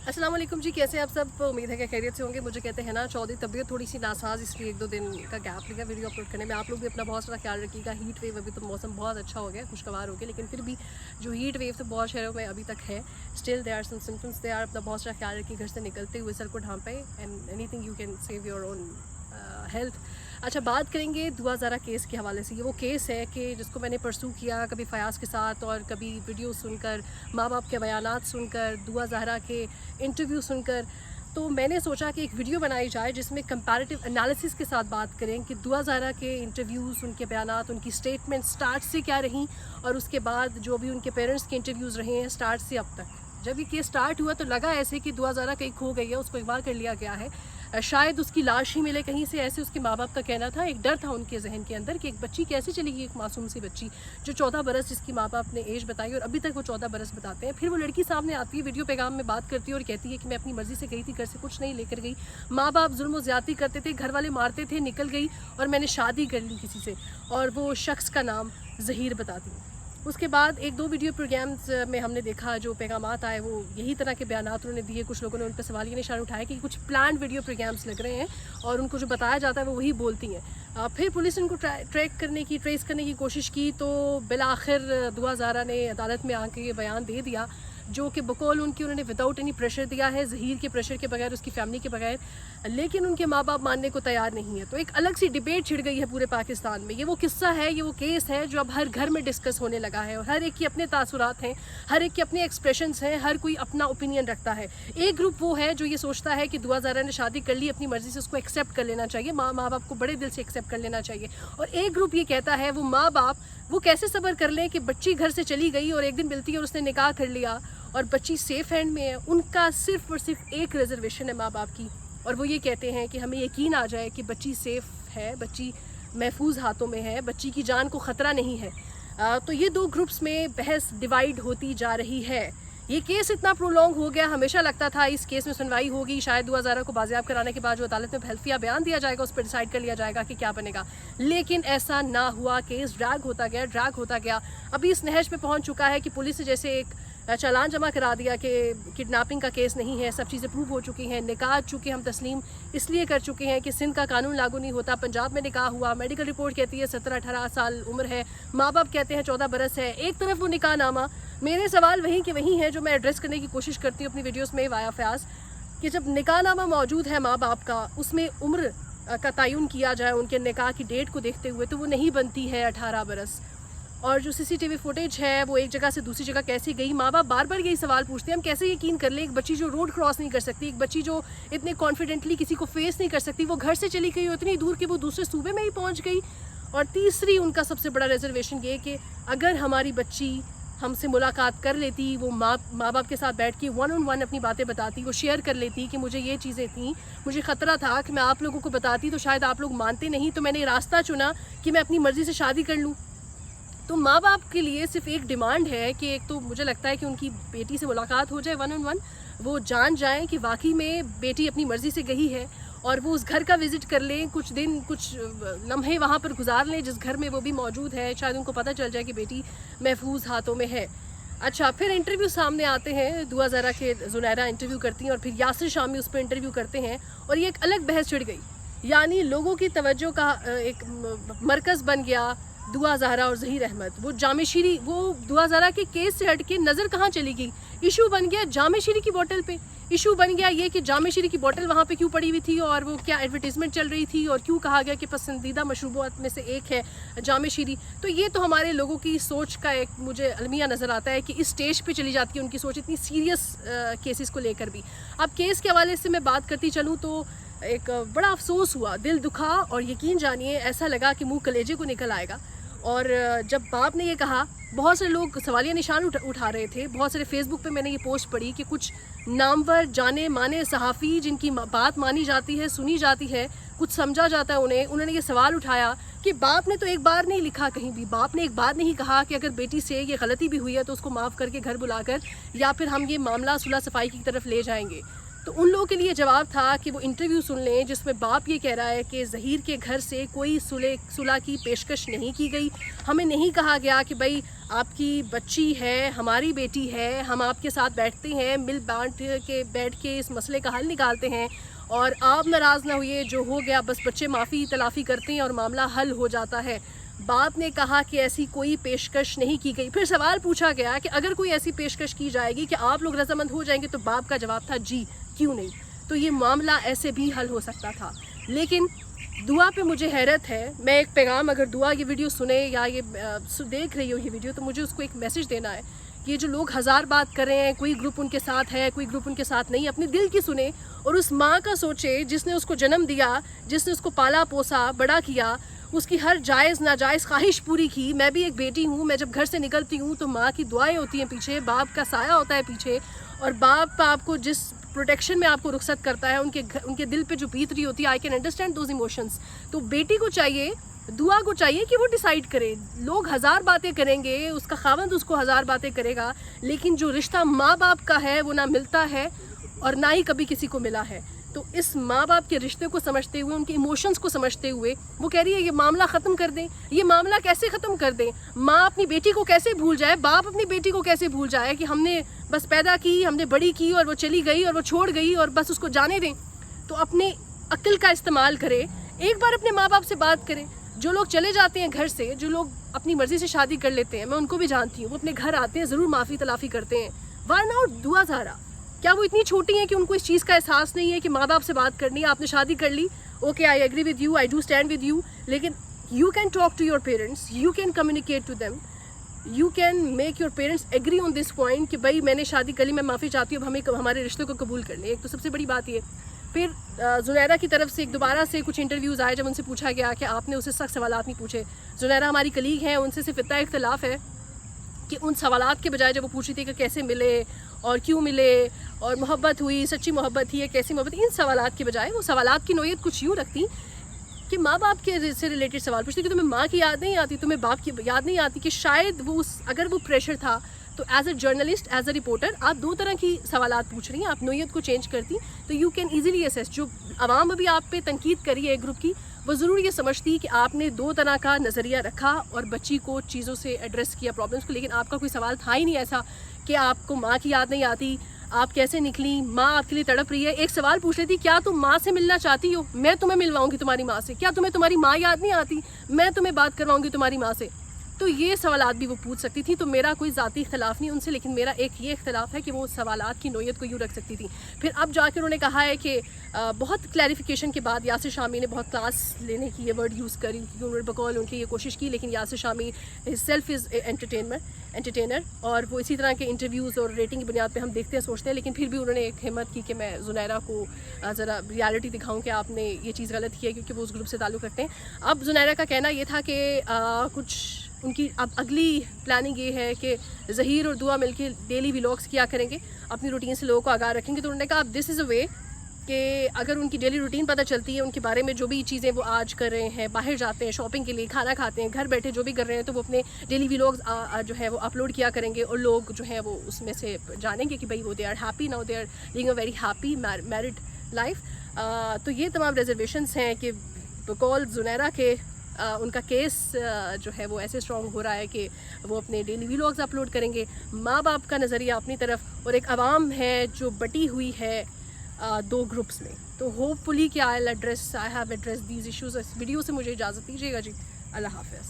अस्सलाम वालेकुम जी, कैसे आप सब? उम्मीद है कि खैरियत से होंगे। मुझे कहते हैं ना चौधरी, तबीयत थोड़ी सी नासाज, इसलिए 1-2 दिन का गैप लिया वीडियो अपलोड करने में। आप लोग भी अपना बहुत सारा ख्याल रखिएगा। हीट वेव, अभी तो मौसम बहुत अच्छा हो गया, खुशगवार हो गया, लेकिन फिर भी जो हीट वेव तो बहुत शहरों में अभी तक है। Still they are some symptoms, they are. अपना बहुत सारा ख्याल रखिए, घर से निकलते हुए सर को ढांपें and anything you can save your own health. अच्छा, बात करेंगे दुआ ज़ारा केस के हवाले से। ये वो केस है कि जिसको मैंने परसू किया, कभी फ़याज़ के साथ और कभी वीडियो सुनकर, माँ बाप के बयानात सुनकर, दुआ ज़ारा के इंटरव्यू सुनकर। तो मैंने सोचा कि एक वीडियो बनाई जाए जिसमें कंपैरेटिव एनालिसिस के साथ बात करें कि दुआ ज़ारा के इंटरव्यूज़, उनके बयानात, उनकी स्टेटमेंट स्टार्ट से क्या रहीं और उसके बाद जो भी उनके पेरेंट्स के इंटरव्यूज़ रहे हैं स्टार्ट से अब तक। जब ये केस स्टार्ट हुआ तो लगा ऐसे कि दुआ ज़ारा कहीं खो गई है, उसको अगवा कर लिया गया है, शायद उसकी लाश ही मिले कहीं से, ऐसे उसके माँ बाप का कहना था। एक डर था उनके जहन के अंदर कि एक बच्ची कैसे चलेगी, एक मासूम सी बच्ची जो 14 बरस, जिसकी माँ बाप ने एज बताई और अभी तक वो 14 बरस बताते हैं। फिर वो लड़की सामने आती है, वीडियो पैगाम में बात करती है और कहती है कि मैं अपनी मर्ज़ी से गई थी, घर से कुछ नहीं लेकर गई, माँ बाप जुल्म व ज़्यादती करते थे, घर वाले मारते थे, निकल गई और मैंने शादी कर ली किसी से, और वो शख्स का नाम ज़हीर बताती है। उसके बाद 1-2 वीडियो प्रोग्राम्स में हमने देखा जो पैगामात आए वो यही तरह के बयानात उन्होंने दिए। कुछ लोगों ने उन पर सवालिया निशान उठाया कि कुछ प्लान वीडियो प्रोग्राम्स लग रहे हैं और उनको जो बताया जाता है वो वही बोलती हैं। फिर पुलिस उनको ट्रेस करने की कोशिश की, तो बिलाखिर दुआ ज़ारा ने अदालत में आके ये बयान दे दिया जो कि बकौल उनकी उन्होंने विदाउट एनी प्रेशर दिया है, ज़हीर के प्रेशर के बगैर, उसकी फैमिली के बगैर, लेकिन उनके माँ बाप मानने को तैयार नहीं है। तो एक अलग सी डिबेट छिड़ गई है पूरे पाकिस्तान में। ये वो किस्सा है, ये वो केस है जो अब हर घर में डिस्कस होने लगा है और हर एक की अपने तासुरात हैं, हर एक के अपने एक्सप्रेशंस हैं, हर कोई अपना ओपिनियन रखता है। एक ग्रुप वो है जो ये सोचता है कि दुआ ज़ारा ने शादी कर ली, अपनी मर्ज़ी से उसको एक्सेप्ट कर लेना चाहिए, माँ बाप को बड़े दिल से एक्सेप्ट कर लेना चाहिए। और एक ग्रुप ये कहता है वो माँ बाप वो कैसे सब्र कर लें कि बच्ची घर से चली गई और एक दिन मिलती है और उसने निकाह कर लिया और बच्ची सेफ हैंड में है। उनका सिर्फ और सिर्फ एक रिजर्वेशन है माँ बाप की, और वो ये कहते हैं कि हमें यकीन आ जाए कि बच्ची सेफ है, बच्ची महफूज हाथों में है, बच्ची की जान को ख़तरा नहीं है। तो ये 2 ग्रुप्स में बहस डिवाइड होती जा रही है। ये केस इतना प्रोलॉन्ग हो गया, हमेशा लगता था इस केस में सुनवाई होगी, शायद दुआ ज़ारा को बाजियाब कराने के बाद जो अदालत में हल्फिया बयान दिया जाएगा उस पर डिसाइड कर लिया जाएगा कि क्या बनेगा, लेकिन ऐसा ना हुआ। केस ड्रैग होता गया। अभी इस नहज पे पहुंच चुका है कि पुलिस ने जैसे एक चालान जमा करा दिया कि किडनैपिंग का केस नहीं है, सब चीज़ें प्रूव हो चुकी हैं, निकाह चूँकि हम तस्लीम इसलिए कर चुके हैं कि सिंध का कानून लागू नहीं होता, पंजाब में निकाह हुआ, मेडिकल रिपोर्ट कहती है 17-18 साल उम्र है, माँ बाप कहते हैं 14 बरस है, एक तरफ वो निकाह नामा। मेरे सवाल वहीं के वहीं हैं जो मैं एड्रेस करने की कोशिश करती हूँ अपनी वीडियोस में वाया फ़याज़, कि जब निकाह नामा मौजूद है माँ बाप का, उसमें उम्र का तयन किया जाए उनके निकाह की डेट को देखते हुए, तो वो नहीं बनती है 18 बरस। और जो CCTV फुटेज है वो एक जगह से दूसरी जगह कैसे गई, माँ बाप बार बार यही सवाल पूछते हैं, हम कैसे यकीन कर लें एक बच्ची जो रोड क्रॉस नहीं कर सकती, एक बच्ची जो इतने कॉन्फिडेंटली किसी को फेस नहीं कर सकती, वो घर से चली गई उतनी दूर कि वो दूसरे सूबे में ही पहुँच गई। और तीसरी उनका सबसे बड़ा रिजर्वेशन ये कि अगर हमारी बच्ची हमसे मुलाकात कर लेती, वो माँ बाप के साथ बैठ के 1-on-1 अपनी बातें बताती, वो शेयर कर लेती कि मुझे ये चीज़ें थी, मुझे ख़तरा था कि मैं आप लोगों को बताती तो शायद आप लोग मानते नहीं, तो मैंने रास्ता चुना कि मैं अपनी मर्ज़ी से शादी कर लूँ। तो माँ बाप के लिए सिर्फ एक डिमांड है कि एक तो मुझे लगता है कि उनकी बेटी से मुलाकात हो जाए 1-on-1, वो जान जाएं कि वाकई में बेटी अपनी मर्ज़ी से गई है, और वो उस घर का विज़िट कर लें, कुछ दिन कुछ लम्हे वहाँ पर गुजार लें जिस घर में वो भी मौजूद है, शायद उनको पता चल जाए कि बेटी महफूज हाथों में है। अच्छा, फिर इंटरव्यू सामने आते हैं, दुआ ज़ारा के ज़ुनैरा इंटरव्यू करती हैं और फिर यासिर शामी उस पर इंटरव्यू करते हैं, और ये एक अलग बहस छिड़ गई। यानी लोगों की तवज्जो का एक मरकज़ बन गया दुआ ज़ारा और ज़हीर अहमद। वो जामे शीरी, वो दुआ ज़ारा के केस से हट के नज़र कहाँ चली गई, इशू बन गया जामे शीरी की बोतल पे। इशू बन गया ये कि जामे शीरी की बोतल वहाँ पे क्यों पड़ी हुई थी और वो क्या एडवर्टीज़मेंट चल रही थी, और क्यों कहा गया कि पसंदीदा मशरूबात में से एक है जामे शीरी। तो ये तो हमारे लोगों की सोच का एक मुझे अलमिया नज़र आता है कि इस स्टेज पे चली जाती है उनकी सोच, इतनी सीरियस केसेस को लेकर भी। अब केस के हवाले से मैं बात करती चलूँ तो एक बड़ा अफसोस हुआ, दिल दुखा, और यकीन जानिए ऐसा लगा कि मुँह कलेजे को निकल आएगा। और जब बाप ने ये कहा, बहुत सारे लोग सवालिया निशान उठा रहे थे, बहुत सारे फेसबुक पे मैंने ये पोस्ट पढ़ी कि कुछ नामवर जाने माने सहाफ़ी जिनकी बात मानी जाती है, सुनी जाती है, कुछ समझा जाता है उन्होंने ये सवाल उठाया कि बाप ने तो एक बार नहीं लिखा कहीं भी, बाप ने एक बार नहीं कहा कि अगर बेटी से ये गलती भी हुई है तो उसको माफ़ करके घर बुलाकर या फिर हम ये मामला सुलह सफाई की तरफ ले जाएंगे। تو ان لوگوں کے لیے جواب تھا کہ وہ انٹرویو سن لیں جس میں باپ یہ کہہ رہا ہے کہ ظہیر کے گھر سے کوئی صلح کی پیشکش نہیں کی گئی. ہمیں نہیں کہا گیا کہ بھائی آپ کی بچی ہے, ہماری بیٹی ہے, ہم آپ کے ساتھ بیٹھتے ہیں, مل بانٹ کے بیٹھ کے اس مسئلے کا حل نکالتے ہیں اور آپ ناراض نہ ہوئے, جو ہو گیا بس بچے معافی تلافی کرتے ہیں اور معاملہ حل ہو جاتا ہے. باپ نے کہا کہ ایسی کوئی پیشکش نہیں کی گئی. پھر سوال پوچھا گیا کہ اگر کوئی ایسی پیشکش کی جائے گی کہ آپ لوگ رضامند ہو جائیں گے, تو باپ کا جواب تھا جی کیوں نہیں. تو یہ معاملہ ایسے بھی حل ہو سکتا تھا. لیکن دعا پہ مجھے حیرت ہے. میں ایک پیغام, اگر دعا یہ ویڈیو سنے یا یہ دیکھ رہی ہو یہ ویڈیو, تو مجھے اس کو ایک میسج دینا ہے. یہ جو لوگ ہزار بات کر رہے ہیں, کوئی گروپ ان کے ساتھ ہے, کوئی گروپ ان کے ساتھ نہیں, اپنے دل کی سنے اور اس ماں کا سوچے جس نے اس کو جنم دیا, جس نے اس کو پالا پوسا بڑا کیا, اس کی ہر جائز ناجائز خواہش پوری کی. میں بھی ایک بیٹی ہوں, میں جب گھر سے نکلتی ہوں تو ماں کی دعائیں ہوتی ہیں پیچھے, باپ کا سایہ ہوتا ہے پیچھے, اور باپ آپ کو جس پروٹیکشن میں آپ کو رخصت کرتا ہے, ان کے دل پہ جو بیت رہی ہوتی ہے, I can understand those emotions. تو بیٹی کو چاہیے, دعا کو چاہیے کہ وہ ڈیسائیڈ کرے. لوگ ہزار باتیں کریں گے, اس کا خاوند اس کو ہزار باتیں کرے گا, لیکن جو رشتہ ماں باپ کا ہے وہ نہ ملتا ہے اور نہ ہی کبھی کسی کو ملا ہے. تو اس ماں باپ کے رشتے کو سمجھتے ہوئے, ان کے ایموشنس کو سمجھتے ہوئے, وہ کہہ رہی ہے یہ معاملہ ختم کر دیں. یہ معاملہ کیسے ختم کر دیں؟ ماں اپنی بیٹی کو کیسے بھول جائے, باپ اپنی بیٹی کو کیسے بھول جائے کہ ہم نے بس پیدا کی, ہم نے بڑی کی اور وہ چلی گئی اور وہ چھوڑ گئی اور بس اس کو جانے دیں. تو اپنے عقل کا استعمال کرے, ایک بار اپنے ماں باپ سے بات کرے. جو لوگ چلے جاتے ہیں گھر سے, جو لوگ اپنی مرضی سے شادی کر لیتے ہیں, میں ان کو بھی جانتی ہوں, وہ اپنے گھر آتے ہیں, ضرور معافی تلافی کرتے ہیں. وائی ناٹ دعا زہرا؟ کیا وہ اتنی چھوٹی ہیں کہ ان کو اس چیز کا احساس نہیں ہے کہ ماں باپ سے بات کرنی ہے؟ آپ نے شادی کر لی, okay, I agree with you, I do stand with you, لیکن you can talk to your parents, you can communicate to them, you can make your parents agree on this point کہ بھائی میں نے شادی کر لی, میں معافی چاہتی ہوں, اب ہمیں ہمارے رشتے کو قبول کر لیں. ایک تو سب سے بڑی بات یہ. پھر زنیرہ کی طرف سے دوبارہ سے کچھ انٹرویوز آئے, جب ان سے پوچھا گیا کہ آپ نے اسے سخت سوالات نہیں پوچھے. زنیرہ ہماری کلیگ ہیں, ان سے صرف اتنا اختلاف ہے کہ ان سوالات کے بجائے جب وہ پوچھی تھی کہ کیسے ملے اور کیوں ملے اور محبت ہوئی, سچی محبت تھی یا کیسی محبت, ان سوالات کے بجائے وہ سوالات کی نوعیت کچھ یوں رکھتی کہ ماں باپ کے سے ریلیٹڈ سوال پوچھتی کہ تمہیں ماں کی یاد نہیں آتی, تمہیں باپ کی یاد نہیں آتی. کہ شاید وہ اگر وہ پریشر تھا تو as a journalist, as a reporter, آپ دو طرح کی سوالات پوچھ رہی ہیں, آپ نوعیت کو چینج کرتی تو یو کین ایزیلی اسیس. جو عوام ابھی آپ پہ تنقید کری ہے ایک گروپ کی, وہ ضرور یہ سمجھتی کہ آپ نے دو طرح کا نظریہ رکھا اور بچی کو چیزوں سے ایڈریس کیا, پرابلمس کو, لیکن آپ کا کوئی سوال تھا ہی نہیں ایسا کہ آپ کو ماں کی یاد نہیں آتی, آپ کیسے نکلی, ماں آپ کے لیے تڑپ رہی ہے. ایک سوال پوچھ رہی تھی, کیا تم ماں سے ملنا چاہتی ہو؟ میں تمہیں ملواؤں گی تمہاری ماں سے. کیا تمہیں تمہاری ماں یاد نہیں آتی؟ میں تمہیں بات کرواؤں گی تمہاری ماں سے. تو یہ سوالات بھی وہ پوچھ سکتی تھی. تو میرا کوئی ذاتی اختلاف نہیں ان سے, لیکن میرا ایک یہ اختلاف ہے کہ وہ سوالات کی نوعیت کو یوں رکھ سکتی تھی. پھر اب جا کے انہوں نے کہا ہے کہ بہت کلیریفیکیشن کے بعد یاسر شامی نے بہت کلاس لینے کی یہ ورڈ یوز کری, انہوں نے بقول ان کی یہ کوشش کی, لیکن یاسر شامی سیلف از انٹرٹینر, اور وہ اسی طرح کے انٹرویوز اور ریٹنگ کی بنیاد پہ ہم دیکھتے ہیں, سوچتے ہیں, لیکن پھر بھی انہوں نے ایک ہمت کی کہ میں زنیرہ کو ذرا ریالٹی دکھاؤں کہ آپ نے یہ چیز غلط کی ہے, کیونکہ وہ اس گروپ سے تعلق رکھتے ہیں. اب زنیرہ کا کہنا یہ تھا کہ کچھ ان کی اب اگلی پلاننگ یہ ہے کہ ظہیر اور دعا مل کے ڈیلی ولاگس کیا کریں گے, اپنی روٹین سے لوگوں کو آگاہ رکھیں گے. تو انہوں نے کہا اب دس از اے وے کہ اگر ان کی ڈیلی روٹین پتہ چلتی ہے, ان کے بارے میں جو بھی چیزیں وہ آج کر رہے ہیں, باہر جاتے ہیں شاپنگ کے لیے, کھانا کھاتے ہیں, گھر بیٹھے جو بھی کر رہے ہیں, تو وہ اپنے ڈیلی ولاگز جو ہے وہ اپلوڈ کیا کریں گے, اور لوگ جو ہیں وہ اس میں سے جانیں گے کہ بھائی وہ they are happy now, they are living a very happy married life. تو یہ تمام ریزرویشنس ہیں کہ بقول زنیرہ کے ان کا کیس جو ہے وہ ایسے اسٹرانگ ہو رہا ہے کہ وہ اپنے ڈیلی ولاگز اپلوڈ کریں گے. ماں باپ کا نظریہ اپنی طرف, اور ایک عوام ہے جو بٹی ہوئی ہے دو گروپس میں. تو ہوپ فلی کہ I have address these issues. اس ویڈیو سے مجھے اجازت دیجیے گا جی. اللہ حافظ.